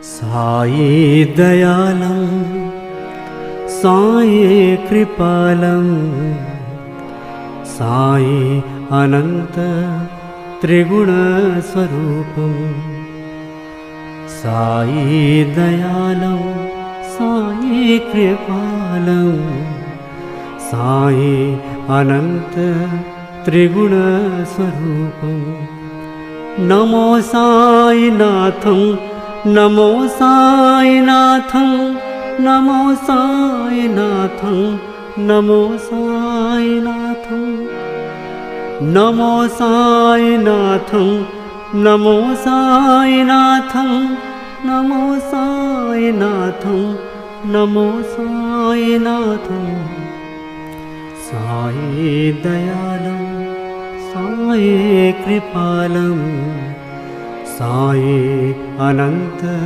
साई दयालं साई कृपालं साई अनंत त्रिगुणस्वरूपं साई दयालं साई कृपालं साई अनंत त्रिगुणस्वरूपं नमो साईनाथं नमो साईनाथं नमो साईनाथं नमो साईनाथं नमो साईनाथं नमो साईनाथं नमो साईनाथं नमो साईनाथं साई दयालं साई कृपालं साई अनंत